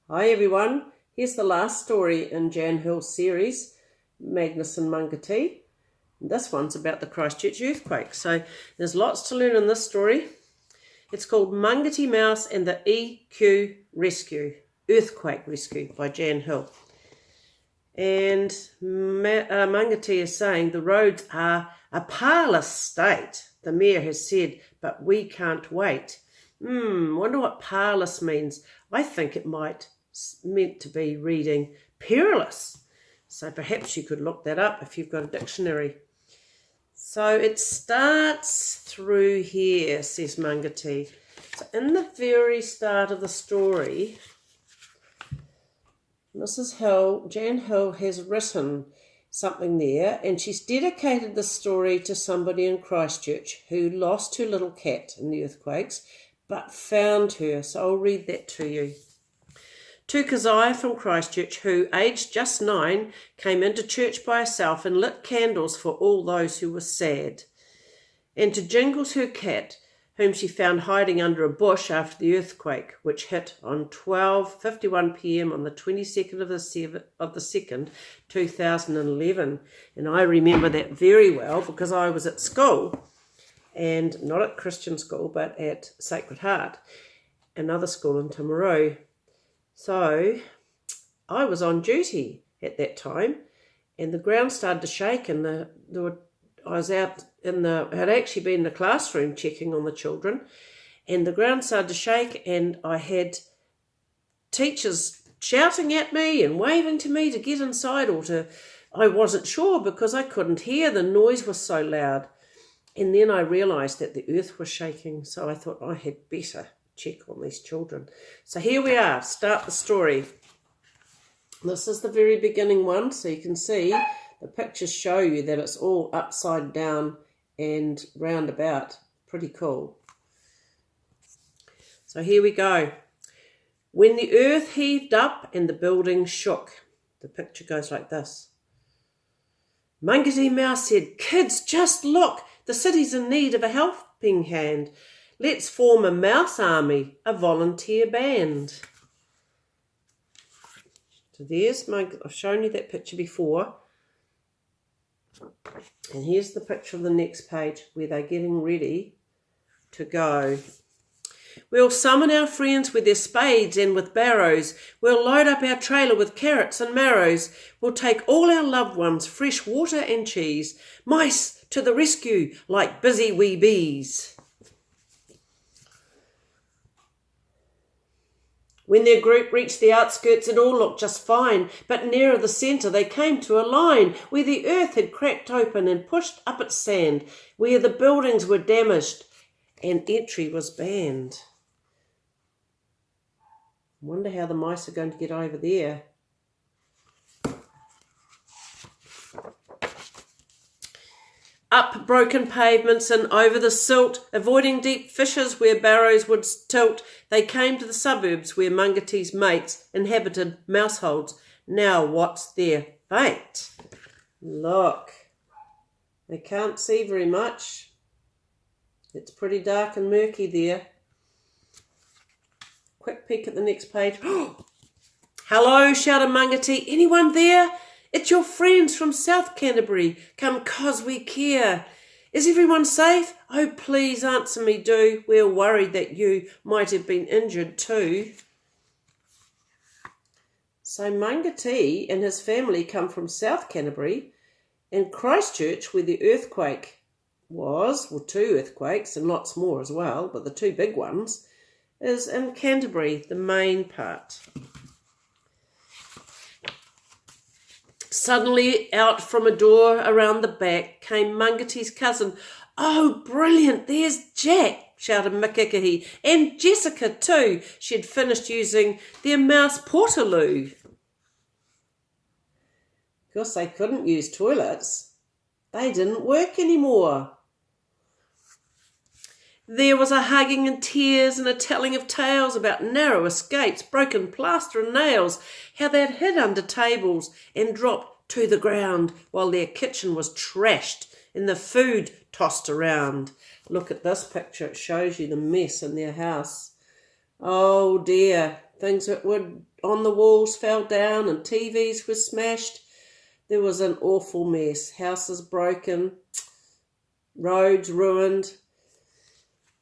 Hi everyone, here's the last story in Jan Hill's series, Magnus and Maungati. This one's about the Christchurch earthquake, so there's lots to learn in this story. It's called Maungati Mouse and the EQ Rescue, Earthquake Rescue by Jan Hill. And Maungati is saying the roads are a parlous state, the mayor has said, but we can't wait. Wonder what parlous means. I think it might meant to be reading perilous. So perhaps you could look that up if you've got a dictionary. So it starts through here, says Maungati. So in the very start of the story, Mrs. Hill, Jan Hill, has written something there, and she's dedicated the story to somebody in Christchurch who lost her little cat in the earthquakes, but found her. So I'll read that to you. To Keziah from Christchurch, who, aged just 9, came into church by herself and lit candles for all those who were sad. And to Jingles, her cat, whom she found hiding under a bush after the earthquake, which hit on 12:51 p.m. on the 22nd of the 2nd, 2011. And I remember that very well because I was at school, and not at Christian school, but at Sacred Heart, another school in Timaru. So I was on duty at that time, and the ground started to shake, and I was out had actually been in the classroom checking on the children, and the ground started to shake, and I had teachers shouting at me and waving to me to get inside I wasn't sure because I couldn't hear, the noise was so loud. And then I realised that the earth was shaking, so I thought I had better check on these children. So here we are, start the story. This is the very beginning one, so you can see the pictures show you that it's all upside down and roundabout. Pretty cool. So here we go. When the earth heaved up and the building shook. The picture goes like this. Maungati Mouse said, "Kids, just look. The city's in need of a helping hand. Let's form a mouse army, a volunteer band." So there's I've shown you that picture before. And here's the picture of the next page where they're getting ready to go. We'll summon our friends with their spades and with barrows. We'll load up our trailer with carrots and marrows. We'll take all our loved ones, fresh water and cheese. Mice to the rescue like busy wee bees. When their group reached the outskirts, it all looked just fine, but nearer the centre they came to a line where the earth had cracked open and pushed up its sand, where the buildings were damaged and entry was banned. I wonder how the mice are going to get over there. Up broken pavements and over the silt, avoiding deep fissures where barrows would tilt, they came to the suburbs where Maungati's mates inhabited mouseholds. Now what's their fate? Look, they can't see very much. It's pretty dark and murky there. Quick peek at the next page. "Hello," shouted Maungati. "Anyone there? It's your friends from South Canterbury. Come 'cause we care. Is everyone safe? Oh, please answer me, do. We're worried that you might have been injured too." So Maungati and his family come from South Canterbury, and Christchurch, where the earthquake was, well, 2 earthquakes and lots more as well, but the 2 big ones, is in Canterbury, the main part. Suddenly, out from a door around the back came Maungati's cousin. "Oh, brilliant, there's Jack," shouted Mikikahi, "and Jessica too." She had finished using their mouse portaloo. Of course, they couldn't use toilets. They didn't work anymore. There was a hugging and tears and a telling of tales about narrow escapes, broken plaster and nails, how they'd hid under tables and dropped to the ground while their kitchen was trashed and the food tossed around. Look at this picture, it shows you the mess in their house. Oh dear, Things that were on the walls fell down and TVs were smashed. There was an awful mess. Houses broken, roads ruined.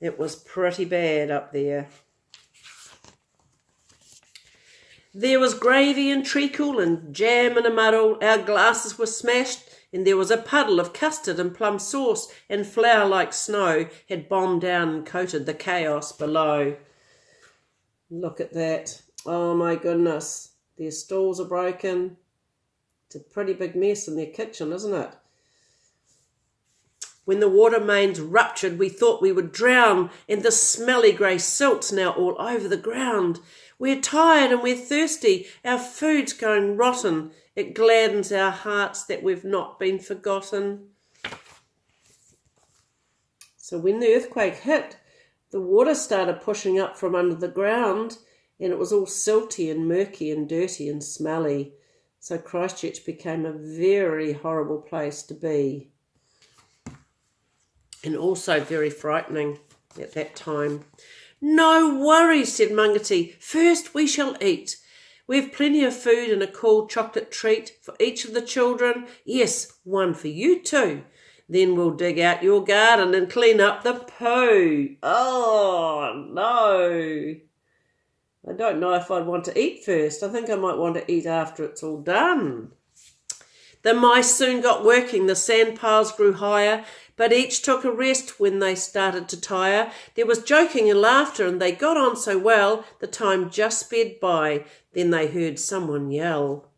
It was pretty bad up there. There was gravy and treacle and jam in a muddle. Our glasses were smashed, and there was a puddle of custard and plum sauce, and flour like snow had bombed down and coated the chaos below. Look at that. Oh my goodness. Their stalls are broken. It's a pretty big mess in their kitchen, isn't it? When the water mains ruptured, we thought we would drown, and the smelly grey silt's now all over the ground. We're tired and we're thirsty. Our food's going rotten. It gladdens our hearts that we've not been forgotten. So when the earthquake hit, the water started pushing up from under the ground, and it was all silty and murky and dirty and smelly. So Christchurch became a very horrible place to be. And also very frightening at that time. No worries, said Maungati. First we shall eat. We've plenty of food and a cool chocolate treat for each of the children. Yes, one for you too. Then we'll dig out your garden and clean up the poo. Oh, no. I don't know if I'd want to eat first. I think I might want to eat after it's all done. The mice soon got working. The sand piles grew higher, but each took a rest when they started to tire. There was joking and laughter, and they got on so well, the time just sped by. Then they heard someone yell.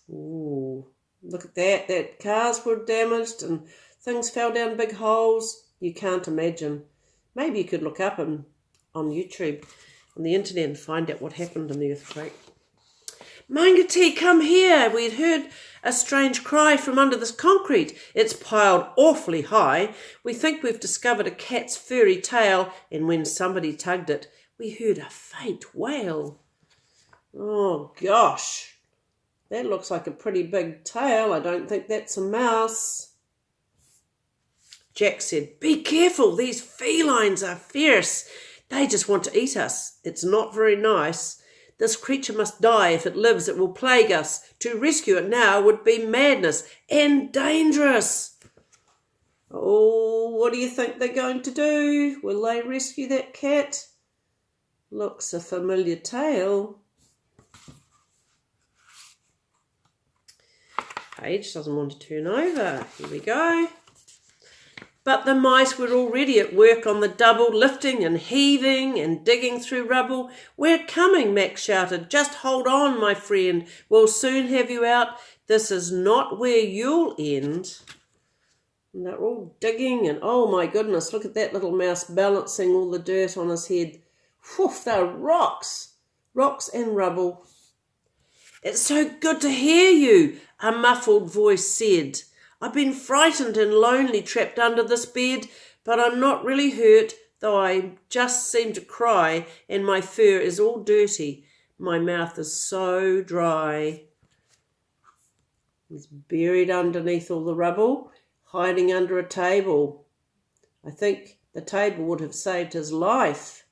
Ooh, look at that. That cars were damaged and things fell down big holes. You can't imagine. Maybe you could look up on YouTube, on the internet, and find out what happened in the earthquake. Maungati, come here. We'd heard a strange cry from under this concrete. It's piled awfully high. We think we've discovered a cat's furry tail, and when somebody tugged it, we heard a faint wail. Oh, gosh. That looks like a pretty big tail. I don't think that's a mouse. Jack said, be careful. These felines are fierce. They just want to eat us. It's not very nice. This creature must die. If it lives, it will plague us. To rescue it now would be madness and dangerous. Oh, what do you think they're going to do? Will they rescue that cat? Looks a familiar tale. Page doesn't want to turn over. Here we go. But the mice were already at work on the double, lifting and heaving and digging through rubble. We're coming, Max shouted. Just hold on, my friend. We'll soon have you out. This is not where you'll end. And they're all digging, and oh my goodness, look at that little mouse balancing all the dirt on his head. Whew, they're rocks. Rocks and rubble. It's so good to hear you, a muffled voice said. I've been frightened and lonely trapped under this bed, but I'm not really hurt, though I just seem to cry, and my fur is all dirty. My mouth is so dry. He's buried underneath all the rubble, hiding under a table. I think the table would have saved his life.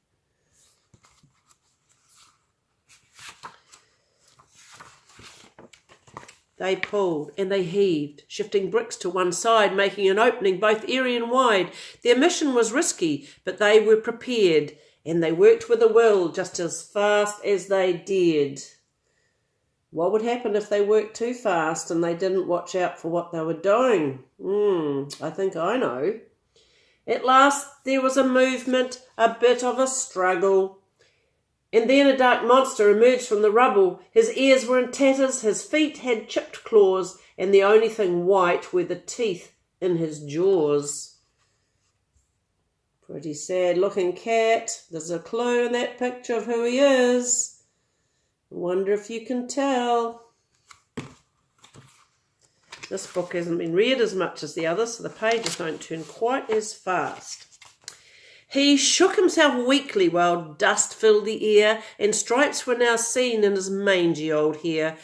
They pulled and they heaved, shifting bricks to one side, making an opening both airy and wide. Their mission was risky, but they were prepared, and they worked with a will just as fast as they dared. What would happen if they worked too fast and they didn't watch out for what they were doing? I think I know. At last there was a movement, a bit of a struggle. And then a dark monster emerged from the rubble. His ears were in tatters, his feet had chipped claws, and the only thing white were the teeth in his jaws. Pretty sad-looking cat. There's a clue in that picture of who he is. I wonder if you can tell. This book hasn't been read as much as the others, so the pages don't turn quite as fast. He shook himself weakly while dust filled the air, and stripes were now seen in his mangy old hair.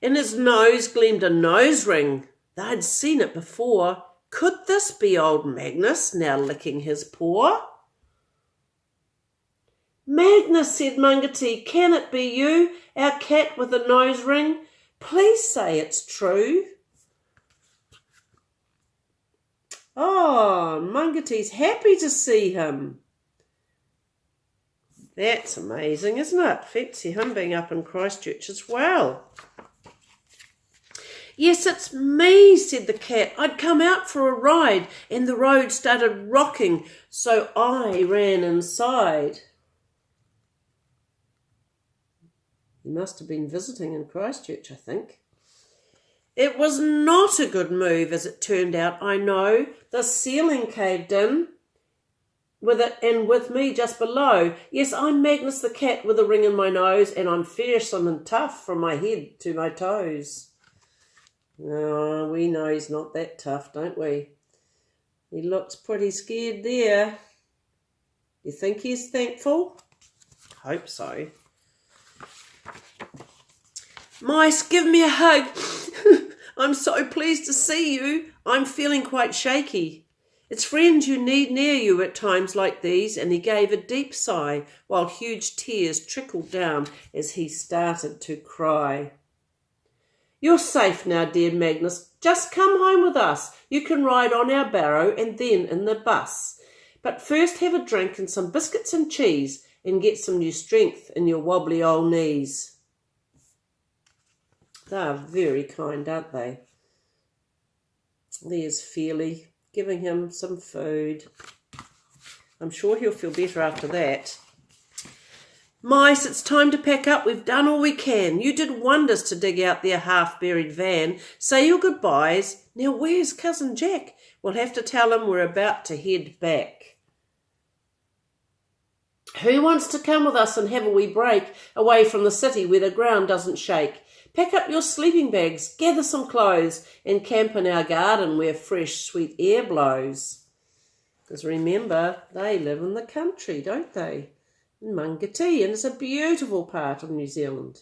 In his nose gleamed a nose ring. They'd seen it before. Could this be old Magnus now licking his paw? Magnus, said Maungati, can it be you, our cat with a nose ring? Please say it's true. Oh, Maungati's happy to see him. That's amazing, isn't it? Fancy him being up in Christchurch as well. Yes, it's me, said the cat. I'd come out for a ride and the road started rocking, so I ran inside. He must have been visiting in Christchurch, I think. It was not a good move, as it turned out, I know. The ceiling caved in with it and with me just below. Yes, I'm Magnus the cat with a ring in my nose, and I'm fearsome and tough from my head to my toes. Oh, we know he's not that tough, don't we? He looks pretty scared there. You think he's thankful? Hope so. Mice, give me a hug. I'm so pleased to see you. I'm feeling quite shaky. It's friends you need near you at times like these, and he gave a deep sigh while huge tears trickled down as he started to cry. You're safe now, dear Magnus. Just come home with us. You can ride on our barrow and then in the bus. But first have a drink and some biscuits and cheese and get some new strength in your wobbly old knees. They're very kind, aren't they? There's Feely giving him some food. I'm sure he'll feel better after that. Mice, it's time to pack up. We've done all we can. You did wonders to dig out their half-buried van. Say your goodbyes. Now where's Cousin Jack? We'll have to tell him we're about to head back. Who wants to come with us and have a wee break away from the city where the ground doesn't shake? Pack up your sleeping bags, gather some clothes, and camp in our garden where fresh, sweet air blows. Because remember, they live in the country, don't they? In Maungati, and it's a beautiful part of New Zealand.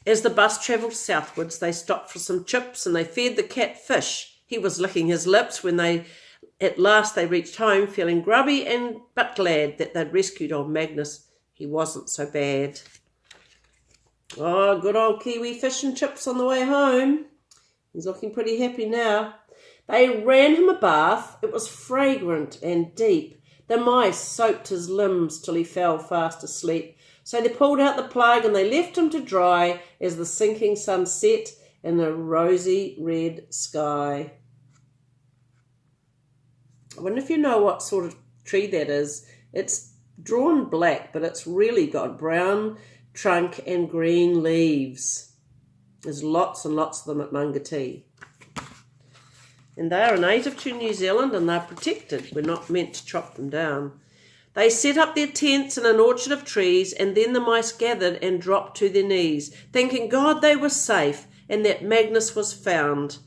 As the bus travelled southwards, they stopped for some chips and they fed the cat fish. He was licking his lips when at last they reached home, feeling grubby but glad that they'd rescued old Magnus. He wasn't so bad. Oh, good old Kiwi fish and chips on the way home. He's looking pretty happy now. They ran him a bath. It was fragrant and deep. The mice soaped his limbs till he fell fast asleep. So they pulled out the plug and they left him to dry as the sinking sun set in the rosy red sky. I wonder if you know what sort of tree that is. It's drawn black, but it's really got brown trunk and green leaves. There's lots and lots of them at Maungati. And they are native to New Zealand and they're protected. We're not meant to chop them down. They set up their tents in an orchard of trees, and then the mice gathered and dropped to their knees, thanking God they were safe and that Magnus was found,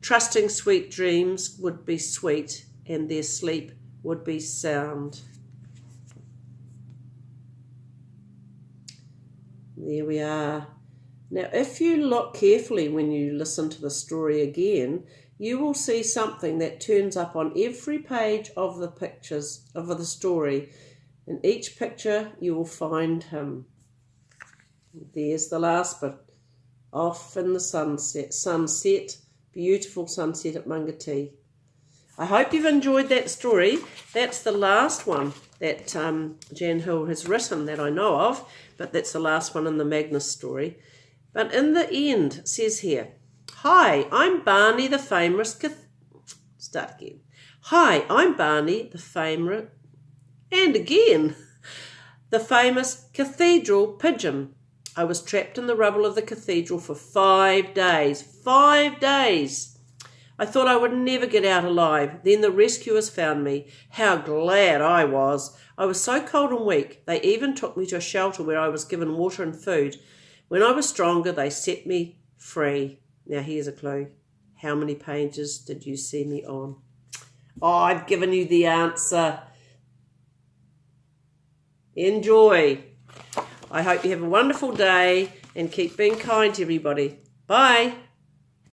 trusting sweet dreams would be sweet and their sleep would be sound. There we are. Now, if you look carefully when you listen to the story again, you will see something that turns up on every page of the pictures of the story. In each picture, you will find him. There's the last bit. Off in the sunset, beautiful sunset at Maungati. I hope you've enjoyed that story. That's the last one that Jan Hill has written that I know of, but that's the last one in the Magnus story. But in the end, it says here, Hi, I'm Barney the famous Start again. Hi, I'm Barney the famous, and again, the famous cathedral pigeon. I was trapped in the rubble of the cathedral for 5 days. 5 days! I thought I would never get out alive. Then the rescuers found me. How glad I was. I was so cold and weak. They even took me to a shelter where I was given water and food. When I was stronger, they set me free. Now here's a clue. How many pages did you see me on? Oh, I've given you the answer. Enjoy. I hope you have a wonderful day and keep being kind to everybody. Bye.